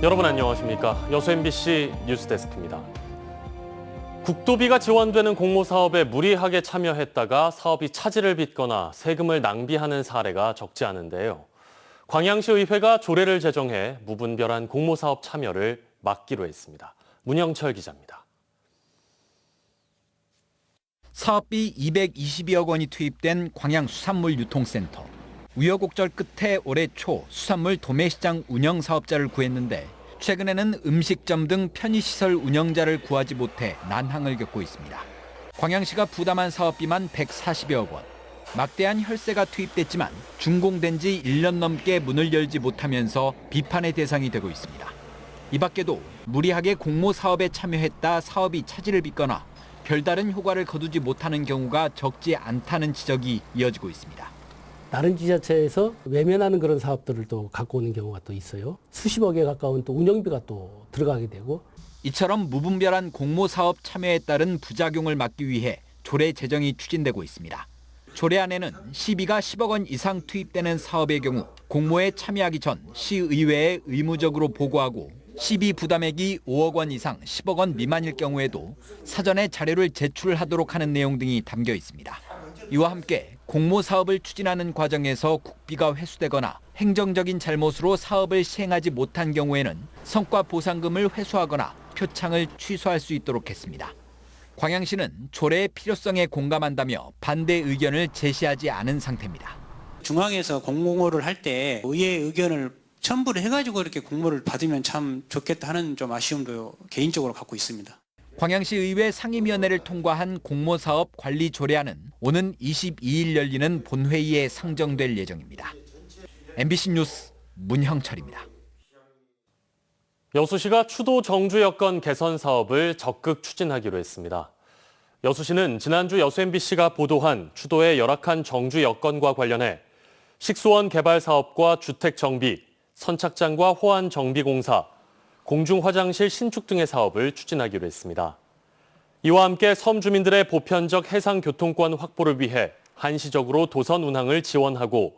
여러분 안녕하십니까? 여수 MBC 뉴스데스크입니다. 국도비가 지원되는 공모사업에 무리하게 참여했다가 사업이 차질을 빚거나 세금을 낭비하는 사례가 적지 않은데요. 광양시 의회가 조례를 제정해 무분별한 공모사업 참여를 막기로 했습니다. 문영철 기자입니다. 사업비 222억 원이 투입된 광양 수산물 유통센터. 우여곡절 끝에 올해 초 수산물 도매시장 운영 사업자를 구했는데 최근에는 음식점 등 편의시설 운영자를 구하지 못해 난항을 겪고 있습니다. 광양시가 부담한 사업비만 140여억 원. 막대한 혈세가 투입됐지만 준공된 지 1년 넘게 문을 열지 못하면서 비판의 대상이 되고 있습니다. 이 밖에도 무리하게 공모 사업에 참여했다 사업이 차질을 빚거나 별다른 효과를 거두지 못하는 경우가 적지 않다는 지적이 이어지고 있습니다. 다른 지자체에서 외면하는 그런 사업들을 또 갖고 오는 경우가 또 있어요. 수십억에 가까운 또 운영비가 또 들어가게 되고. 이처럼 무분별한 공모 사업 참여에 따른 부작용을 막기 위해 조례 제정이 추진되고 있습니다. 조례안에는 시비가 10억 원 이상 투입되는 사업의 경우 공모에 참여하기 전 시의회에 의무적으로 보고하고 시비 부담액이 5억 원 이상 10억 원 미만일 경우에도 사전에 자료를 제출하도록 하는 내용 등이 담겨 있습니다. 이와 함께 공모 사업을 추진하는 과정에서 국비가 회수되거나 행정적인 잘못으로 사업을 시행하지 못한 경우에는 성과 보상금을 회수하거나 표창을 취소할 수 있도록 했습니다. 광양시는 조례의 필요성에 공감한다며 반대 의견을 제시하지 않은 상태입니다. 중앙에서 공모를 할 때 의회의 의견을 첨부를 해가지고 이렇게 공모를 받으면 참 좋겠다 하는 좀 아쉬움도 개인적으로 갖고 있습니다. 광양시 의회 상임위원회를 통과한 공모사업 관리 조례안은 오는 22일 열리는 본회의에 상정될 예정입니다. MBC 뉴스 문형철입니다. 여수시가 추도 정주 여건 개선 사업을 적극 추진하기로 했습니다. 여수시는 지난주 여수 MBC가 보도한 추도의 열악한 정주 여건과 관련해 식수원 개발 사업과 주택 정비, 선착장과 호안 정비 공사, 공중 화장실 신축 등의 사업을 추진하기로 했습니다. 이와 함께 섬 주민들의 보편적 해상 교통권 확보를 위해 한시적으로 도선 운항을 지원하고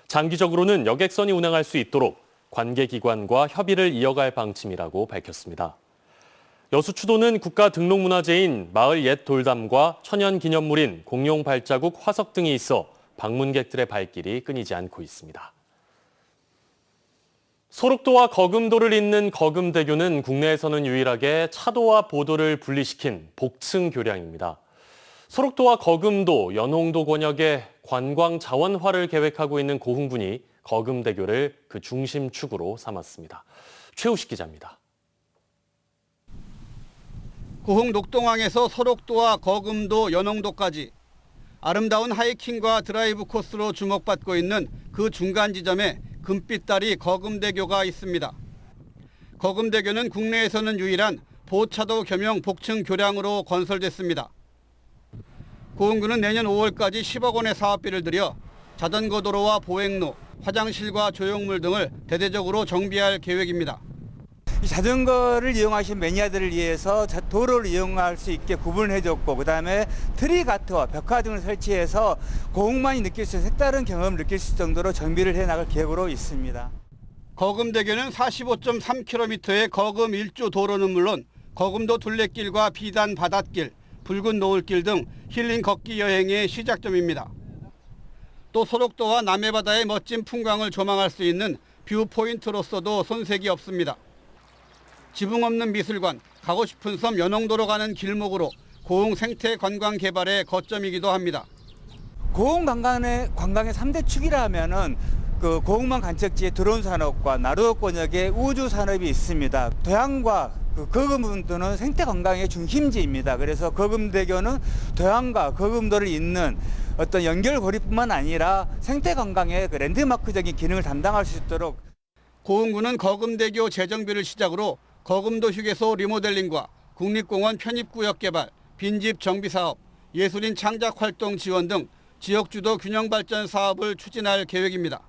장기적으로는 여객선이 운항할 수 있도록 관계기관과 협의를 이어갈 방침이라고 밝혔습니다. 여수 추도는 국가 등록문화재인 마을 옛 돌담과 천연 기념물인 공룡 발자국 화석 등이 있어 방문객들의 발길이 끊이지 않고 있습니다. 소록도와 거금도를 잇는 거금대교는 국내에서는 유일하게 차도와 보도를 분리시킨 복층 교량입니다. 소록도와 거금도, 연홍도 권역의 관광 자원화를 계획하고 있는 고흥군이 거금대교를 그 중심축으로 삼았습니다. 최우식 기자입니다. 고흥 녹동항에서 소록도와 거금도, 연홍도까지 아름다운 하이킹과 드라이브 코스로 주목받고 있는 그 중간 지점에 금빛다리 거금대교가 있습니다. 거금대교는 국내에서는 유일한 보차도 겸용 복층 교량으로 건설됐습니다. 고흥군은 내년 5월까지 10억 원의 사업비를 들여 자전거 도로와 보행로, 화장실과 조형물 등을 대대적으로 정비할 계획입니다. 자전거를 이용하신 매니아들을 위해서 도로를 이용할 수 있게 구분을 해줬고 그다음에 트리가트와 벽화 등을 설치해서 고흥만이 느낄 수 있는 색다른 경험을 느낄 수 있을 정도로 정비를 해나갈 계획으로 있습니다. 거금대교는 45.3km의 거금 일주 도로는 물론 거금도 둘레길과 비단 바닷길, 붉은 노을길 등 힐링 걷기 여행의 시작점입니다. 또 소록도와 남해바다의 멋진 풍광을 조망할 수 있는 뷰포인트로서도 손색이 없습니다. 지붕 없는 미술관, 가고 싶은 섬 연홍도로 가는 길목으로 고흥 생태 관광 개발의 거점이기도 합니다. 고흥 관광의 3대 축이라 하면은 그 고흥만 관측지의 드론 산업과 나루도 권역의 우주 산업이 있습니다. 도양과 거금도는 생태 관광의 중심지입니다. 그래서 거금대교는 도양과 거금도를 잇는 어떤 연결고리뿐만 아니라 생태 관광의 그 랜드마크적인 기능을 담당할 수 있도록 고흥군은 거금대교 재정비를 시작으로 거금도 휴게소 리모델링과 국립공원 편입구역 개발, 빈집 정비 사업, 예술인 창작 활동 지원 등 지역주도 균형 발전 사업을 추진할 계획입니다.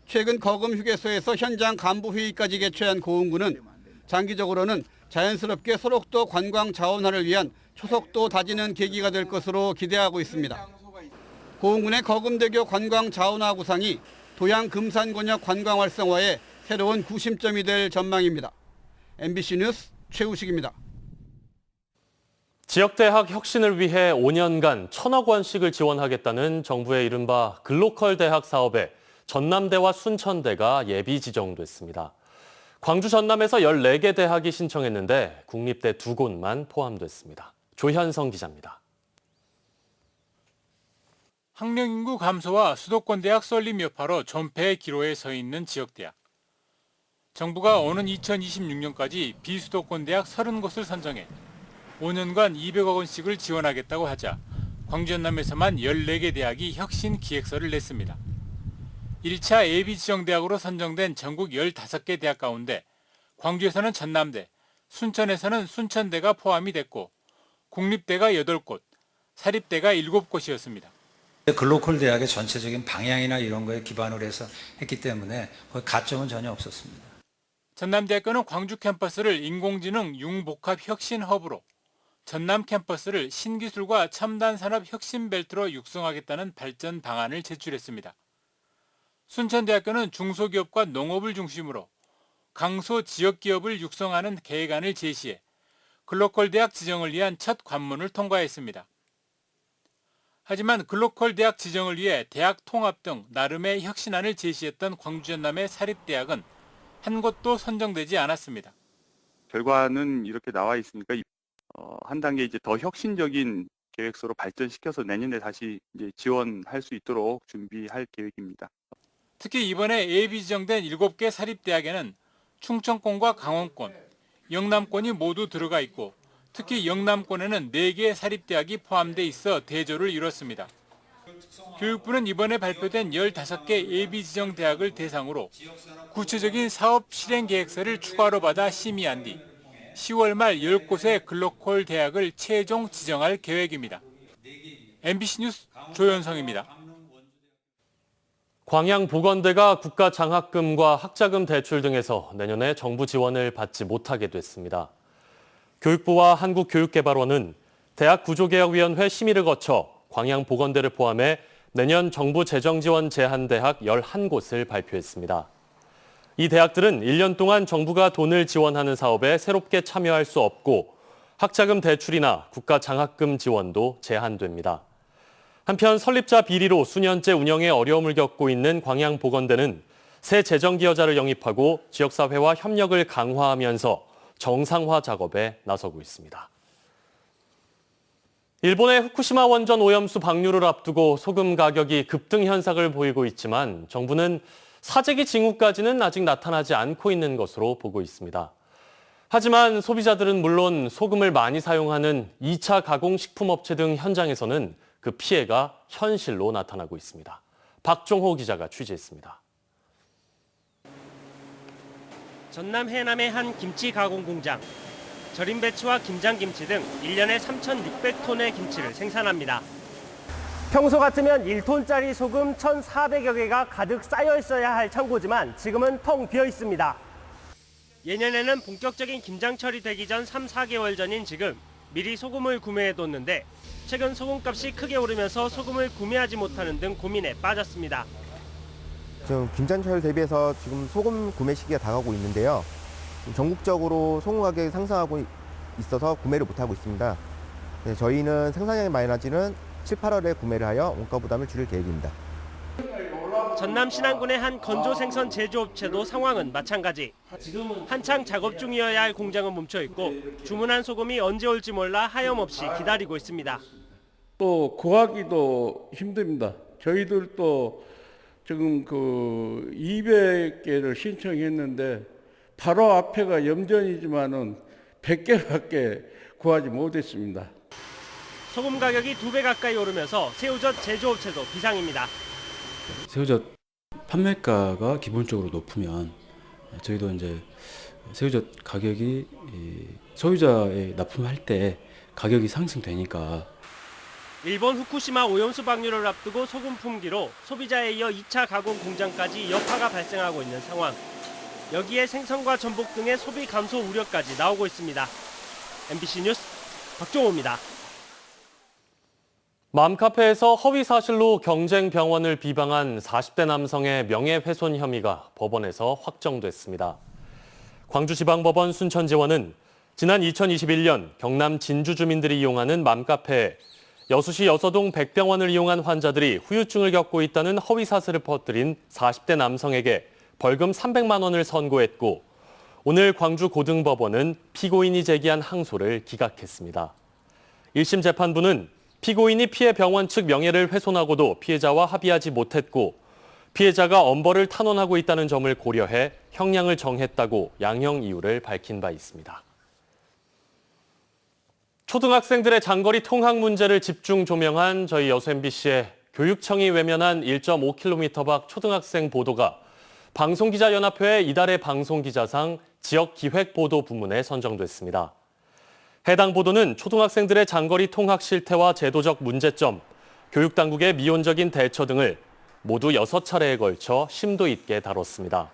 최근 거금 휴게소에서 현장 간부 회의까지 개최한 고흥군은 장기적으로는 자연스럽게 소록도 관광 자원화를 위한 초속도 다지는 계기가 될 것으로 기대하고 있습니다. 고흥군의 거금대교 관광 자원화 구상이 도양 금산권역 관광 활성화에 새로운 구심점이 될 전망입니다. MBC 뉴스 최우식입니다. 지역대학 혁신을 위해 5년간 1,000억 원씩을 지원하겠다는 정부의 이른바 글로컬 대학 사업에 전남대와 순천대가 예비 지정됐습니다. 광주 전남에서 14개 대학이 신청했는데 국립대 2곳만 포함됐습니다. 조현성 기자입니다. 학령 인구 감소와 수도권 대학 설립 여파로 존폐의 기로에 서 있는 지역대학. 정부가 오는 2026년까지 비수도권 대학 30곳을 선정해 5년간 200억 원씩을 지원하겠다고 하자 광주 전남에서만 14개 대학이 혁신 기획서를 냈습니다. 1차 예비 지정 대학으로 선정된 전국 15개 대학 가운데 광주에서는 전남대, 순천에서는 순천대가 포함이 됐고 국립대가 8곳, 사립대가 7곳이었습니다. 글로컬 대학의 전체적인 방향이나 이런 거에 기반을 해서 했기 때문에 거의 가점은 전혀 없었습니다. 전남대학교는 광주 캠퍼스를 인공지능 융복합 혁신 허브로, 전남 캠퍼스를 신기술과 첨단 산업 혁신 벨트로 육성하겠다는 발전 방안을 제출했습니다. 순천대학교는 중소기업과 농업을 중심으로 강소 지역기업을 육성하는 계획안을 제시해 글로컬 대학 지정을 위한 첫 관문을 통과했습니다. 하지만 글로컬 대학 지정을 위해 대학 통합 등 나름의 혁신안을 제시했던 광주 전남의 사립대학은 한 곳도 선정되지 않았습니다. 결과는 이렇게 나와 있으니까 한 단계 이제 더 혁신적인 계획서로 발전시켜서 내년에 다시 이제 지원할 수 있도록 준비할 계획입니다. 특히 이번에 예비 지정된 7개 사립대학에는 충청권과 강원권, 영남권이 모두 들어가 있고 특히 영남권에는 4개 사립대학이 포함돼 있어 대조를 이뤘습니다. 교육부는 이번에 발표된 15개 예비 지정 대학을 대상으로 구체적인 사업 실행 계획서를 추가로 받아 심의한 뒤 10월 말 10곳의 글로컬 대학을 최종 지정할 계획입니다. MBC 뉴스 조현성입니다. 광양보건대가 국가장학금과 학자금 대출 등에서 내년에 정부 지원을 받지 못하게 됐습니다. 교육부와 한국교육개발원은 대학구조개혁위원회 심의를 거쳐 광양보건대를 포함해 내년 정부 재정지원 제한 대학 11곳을 발표했습니다. 이 대학들은 1년 동안 정부가 돈을 지원하는 사업에 새롭게 참여할 수 없고 학자금 대출이나 국가장학금 지원도 제한됩니다. 한편 설립자 비리로 수년째 운영에 어려움을 겪고 있는 광양보건대는 새 재정기여자를 영입하고 지역사회와 협력을 강화하면서 정상화 작업에 나서고 있습니다. 일본의 후쿠시마 원전 오염수 방류를 앞두고 소금 가격이 급등 현상을 보이고 있지만 정부는 사재기 징후까지는 아직 나타나지 않고 있는 것으로 보고 있습니다. 하지만 소비자들은 물론 소금을 많이 사용하는 2차 가공식품업체 등 현장에서는 그 피해가 현실로 나타나고 있습니다. 박종호 기자가 취재했습니다. 전남 해남의 한 김치 가공 공장. 절임 배추와 김장김치 등 1년에 3,600톤의 김치를 생산합니다. 평소 같으면 1톤짜리 소금 1,400여 개가 가득 쌓여 있어야 할 창고지만 지금은 텅 비어 있습니다. 예년에는 본격적인 김장철이 되기 전 3, 4개월 전인 지금 미리 소금을 구매해뒀는데 최근 소금값이 크게 오르면서 소금을 구매하지 못하는 등 고민에 빠졌습니다. 지금 김장철 대비해서 지금 소금 구매 시기가 다가오고 있는데요. 전국적으로 소금 가격이 상승하고 있어서 구매를 못하고 있습니다. 네, 저희는 생산량이 많이 나지는 7, 8월에 구매를 하여 원가 부담을 줄일 계획입니다. 전남 신안군의 한 건조 생선 제조업체도 상황은 마찬가지. 한창 작업 중이어야 할 공장은 멈춰 있고 주문한 소금이 언제 올지 몰라 하염없이 기다리고 있습니다. 또 구하기도 힘듭니다. 저희들도 지금 200개를 신청했는데 바로 앞에가 염전이지만은 100개밖에 구하지 못했습니다. 소금 가격이 2배 가까이 오르면서 새우젓 제조업체도 비상입니다. 새우젓 판매가가 기본적으로 높으면 저희도 이제 새우젓 가격이 소유자에 납품할 때 가격이 상승되니까. 일본 후쿠시마 오염수 방류를 앞두고 소금 품귀로 소비자에 이어 2차 가공 공장까지 여파가 발생하고 있는 상황. 여기에 생선과 전복 등의 소비 감소 우려까지 나오고 있습니다. MBC 뉴스 박종호입니다. 맘카페에서 허위 사실로 경쟁 병원을 비방한 40대 남성의 명예훼손 혐의가 법원에서 확정됐습니다. 광주지방법원 순천지원은 지난 2021년 경남 진주 주민들이 이용하는 맘카페에 여수시 여서동 백병원을 이용한 환자들이 후유증을 겪고 있다는 허위 사실을 퍼뜨린 40대 남성에게 벌금 300만 원을 선고했고 오늘 광주고등법원은 피고인이 제기한 항소를 기각했습니다. 1심 재판부는 피고인이 피해 병원 측 명예를 훼손하고도 피해자와 합의하지 못했고 피해자가 엄벌을 탄원하고 있다는 점을 고려해 형량을 정했다고 양형 이유를 밝힌 바 있습니다. 초등학생들의 장거리 통학 문제를 집중 조명한 저희 여수 MBC의 교육청이 외면한 1.5km 밖 초등학생 보도가 방송기자연합회의 이달의 방송기자상 지역기획보도 부문에 선정됐습니다. 해당 보도는 초등학생들의 장거리 통학 실태와 제도적 문제점, 교육당국의 미온적인 대처 등을 모두 6차례에 걸쳐 심도 있게 다뤘습니다.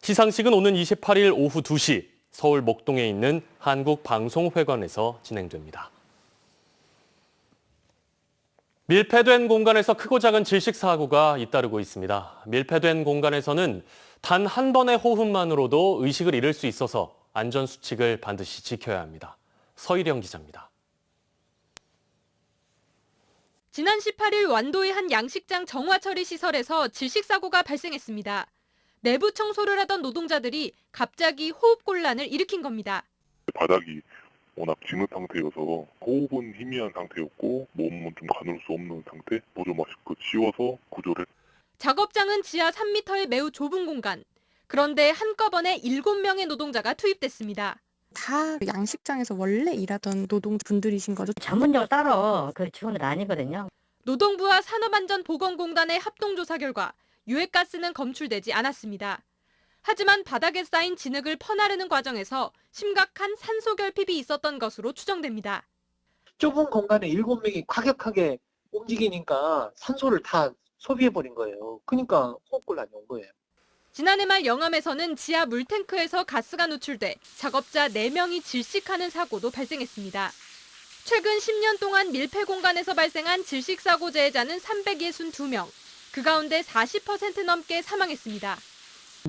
시상식은 오는 28일 오후 2시 서울 목동에 있는 한국방송회관에서 진행됩니다. 밀폐된 공간에서 크고 작은 질식 사고가 잇따르고 있습니다. 밀폐된 공간에서는 단 한 번의 호흡만으로도 의식을 잃을 수 있어서 안전수칙을 반드시 지켜야 합니다. 서희령 기자입니다. 지난 18일 완도의 한 양식장 정화처리 시설에서 질식 사고가 발생했습니다. 내부 청소를 하던 노동자들이 갑자기 호흡곤란을 일으킨 겁니다. 바닥이 워낙 진흙 상태여서 호흡은 희미한 상태였고 몸은 좀 가눌 수 없는 상태, 보조 마스크 씌워서 구조를. 작업장은 지하 3m의 매우 좁은 공간. 그런데 한꺼번에 7명의 노동자가 투입됐습니다. 다 양식장에서 원래 일하던 노동분들이신 거죠? 전문적으로 따로 그 직원들 아니거든요. 노동부와 산업안전보건공단의 합동조사 결과 유해가스는 검출되지 않았습니다. 하지만 바닥에 쌓인 진흙을 퍼나르는 과정에서 심각한 산소 결핍이 있었던 것으로 추정됩니다. 좁은 공간에 7명이 과격하게 움직이니까 산소를 다 소비해버린 거예요. 그러니까 호흡곤란이 온 거예요. 지난해 말 영암에서는 지하 물탱크에서 가스가 노출돼 작업자 4명이 질식하는 사고도 발생했습니다. 최근 10년 동안 밀폐 공간에서 발생한 질식 사고 재해자는 362명. 그 가운데 40% 넘게 사망했습니다.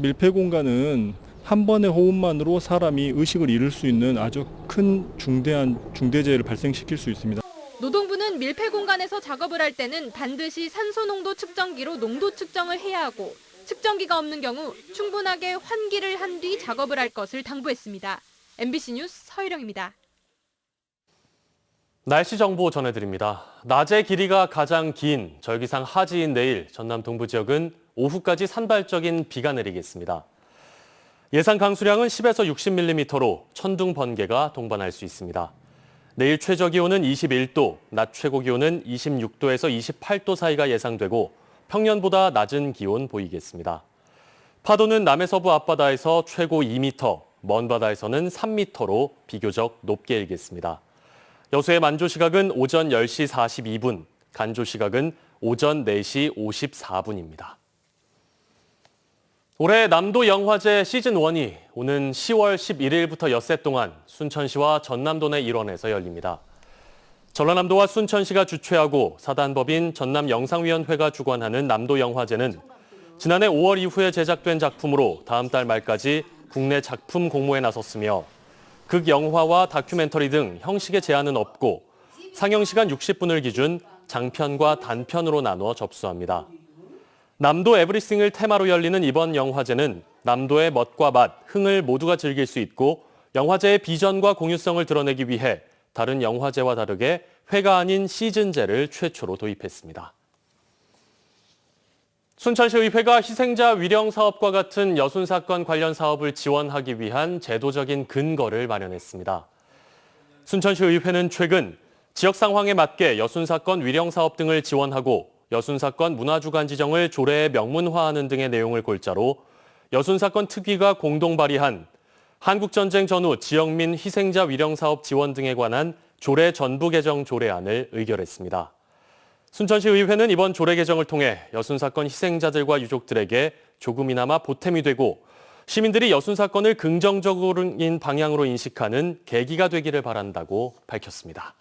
밀폐 공간은 한 번의 호흡만으로 사람이 의식을 잃을 수 있는 아주 큰 중대한 중대재해를 발생시킬 수 있습니다. 노동부는 밀폐 공간에서 작업을 할 때는 반드시 산소 농도 측정기로 농도 측정을 해야 하고 측정기가 없는 경우 충분하게 환기를 한 뒤 작업을 할 것을 당부했습니다. MBC 뉴스 서희령입니다. 날씨 정보 전해드립니다. 낮의 길이가 가장 긴 절기상 하지인 내일 전남 동부 지역은 오후까지 산발적인 비가 내리겠습니다. 예상 강수량은 10에서 60mm로 천둥 번개가 동반할 수 있습니다. 내일 최저 기온은 21도, 낮 최고 기온은 26도에서 28도 사이가 예상되고 평년보다 낮은 기온 보이겠습니다. 파도는 남해서부 앞바다에서 최고 2m, 먼 바다에서는 3m로 비교적 높게 일겠습니다. 여수의 만조 시각은 오전 10시 42분, 간조 시각은 오전 4시 54분입니다. 올해 남도 영화제 시즌1이 오는 10월 11일부터 엿새 동안 순천시와 전남도 내 일원에서 열립니다. 전라남도와 순천시가 주최하고 사단법인 전남영상위원회가 주관하는 남도영화제는 지난해 5월 이후에 제작된 작품으로 다음 달 말까지 국내 작품 공모에 나섰으며 극영화와 다큐멘터리 등 형식의 제한은 없고 상영시간 60분을 기준 장편과 단편으로 나누어 접수합니다. 남도 에브리싱을 테마로 열리는 이번 영화제는 남도의 멋과 맛, 흥을 모두가 즐길 수 있고 영화제의 비전과 공유성을 드러내기 위해 다른 영화제와 다르게 회가 아닌 시즌제를 최초로 도입했습니다. 순천시의회가 희생자 위령 사업과 같은 여순 사건 관련 사업을 지원하기 위한 제도적인 근거를 마련했습니다. 순천시의회는 최근 지역 상황에 맞게 여순 사건 위령 사업 등을 지원하고 여순 사건 문화주간 지정을 조례에 명문화하는 등의 내용을 골자로 여순 사건 특위가 공동 발의한 한국전쟁 전후 지역민 희생자 위령 사업 지원 등에 관한 조례 전부 개정 조례안을 의결했습니다. 순천시의회는 이번 조례 개정을 통해 여순 사건 희생자들과 유족들에게 조금이나마 보탬이 되고 시민들이 여순 사건을 긍정적인 방향으로 인식하는 계기가 되기를 바란다고 밝혔습니다.